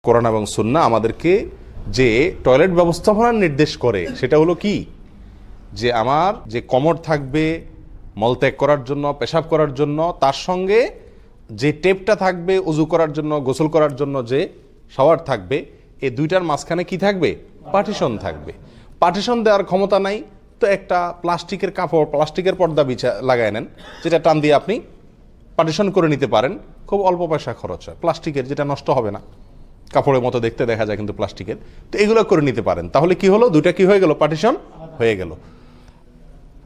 কোরআন এবং সুন্নাহ আমাদেরকে যে টয়লেট ব্যবস্থাপনার নির্দেশ করে সেটা হলো কি, যে আমার যে কমোড থাকবে মলত্যাগ করার জন্য, পেশাব করার জন্য, তার সঙ্গে যে টেপটা থাকবে উজু করার জন্য, গোসল করার জন্য যে শাওয়ার থাকবে, এই দুইটার মাঝখানে কি থাকবে? পার্টিশন থাকবে। পার্টিশন দেওয়ার ক্ষমতা নাই তো একটা প্লাস্টিকের কাপড়, প্লাস্টিকের পর্দা লাগায় নেন, যেটা টান দিয়ে আপনি পার্টিশন করে নিতে পারেন। খুব অল্প পয়সা খরচ হয়, প্লাস্টিকের, যেটা নষ্ট হবে না, কাপড়ের মতো দেখতে দেখা যায় কিন্তু প্লাস্টিকের। তো এগুলো করে নিতে পারেন, তাহলে কি হলো? দুইটা কি হয়ে গেল? পার্টিশন হয়ে গেল।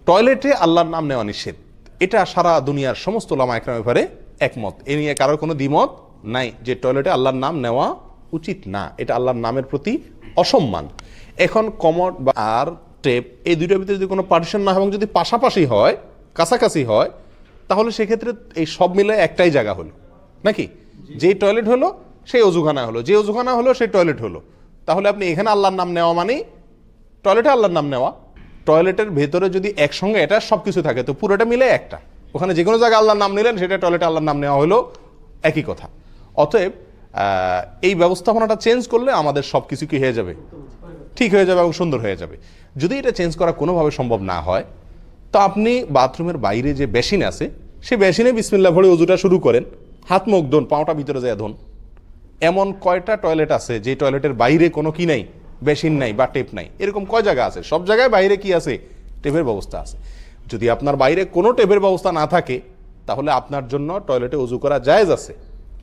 টয়লেটে আল্লাহর নাম নেওয়া নিষেধ, এটা সারা দুনিয়ার সমস্ত উলামা ইকরামের ব্যাপারে একমত। এ নিয়ে কারোর কোনো দ্বিমত নাই যে টয়লেটে আল্লাহর নাম নেওয়া উচিত না, এটা আল্লাহর নামের প্রতি অসম্মান। এখন কমোড আর টেপ এই দুইটার ভিতরে যদি কোনো পার্টিশন না হয় এবং যদি পাশাপাশি হয়, কাছাকাছি হয়, তাহলে সেক্ষেত্রে এই সব মিলে একটাই জায়গা হলো নাকি? যেই টয়লেট হলো সেই অজুখানা হলো, যে অজুখানা হলো সেই টয়লেট হলো। তাহলে আপনি এখানে আল্লাহর নাম নেওয়া মানে টয়লেটে আল্লাহর নাম নেওয়া। টয়লেটের ভেতরে যদি একসঙ্গে এটা সব কিছু থাকে তো পুরোটা মিলে একটা, ওখানে যে কোনো জায়গায় আল্লাহর নাম নিলেন সেটা টয়লেটে আল্লাহর নাম নেওয়া হলো, একই কথা। অতএব এই ব্যবস্থাপনাটা চেঞ্জ করলে আমাদের সব কিছু কি হয়ে যাবে? ঠিক হয়ে যাবে এবং সুন্দর হয়ে যাবে। যদি এটা চেঞ্জ করা কোনোভাবে সম্ভব না হয়, তো আপনি বাথরুমের বাইরে যে বেসিন আছে সেই বেসিনে বিসমিল্লাহ ভরে ওযুটা শুরু করেন, হাত মুখ ধোন, পাওটা ভিতরে যায় ধোন। এমন কয়টা টয়লেট আছে যে টয়লেটের বাইরে কোনো কি নাই, বেসিন নাই বা টেপ নাই? এরকম কয় জায়গা আছে? সব জায়গায় বাইরে কি আছে? টেপের ব্যবস্থা আছে। যদি আপনার বাইরে কোনো টেপের ব্যবস্থা না থাকে, তাহলে আপনার জন্য টয়লেটে ওযু করা জায়েজ আছে।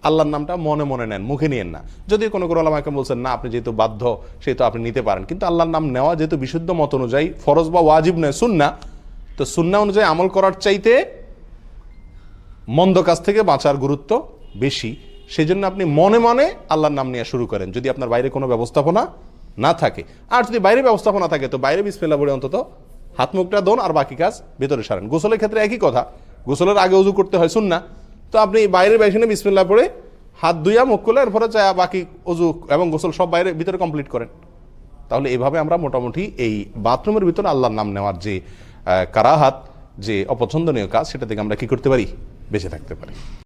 আল্লাহর নামটা মনে মনে নেন, মুখে নিয়েন না। যদি কোনো ওলামা কেরাম বলছেন না, আপনি যেহেতু বাধ্য সেহেতু আপনি নিতে পারেন, কিন্তু আল্লাহর নাম নেওয়া যেহেতু বিশুদ্ধ মত অনুযায়ী ফরজ বা ওয়াজিব নয়, সুন্নাহ, তো সুন্নাহ অনুযায়ী আমল করার চাইতে মন্দ কাজ থেকে বাঁচার গুরুত্ব বেশি। সেই জন্য আপনি মনে মনে আল্লাহর নাম নেওয়া শুরু করেন, যদি আপনার বাইরে কোনো ব্যবস্থাপনা না থাকে। আর যদি বাইরে ব্যবস্থাপনা থাকে তো বাইরে বিসমিল্লাহ বলে অন্তত হাত মুখটা ধোন আর বাকি কাজ ভেতরে সারেন। গোসলের ক্ষেত্রে একই কথা, গোসলের আগে ওযু করতে হয় সুন্নাহ, তো আপনি বাইরের বেসিনে বিসমিল্লাহ পড়ে হাত ধুইয়া মুখ করলে এরপরে যা বাকি ওযু এবং গোসল সব বাইরে ভিতরে কমপ্লিট করেন। তাহলে এভাবে আমরা মোটামুটি এই বাথরুমের ভিতরে আল্লাহর নাম নেওয়ার যে কারাহাত, যে অপছন্দনীয় কাজ, সেটা থেকে আমরা কি করতে পারি? বেঁচে থাকতে পারি।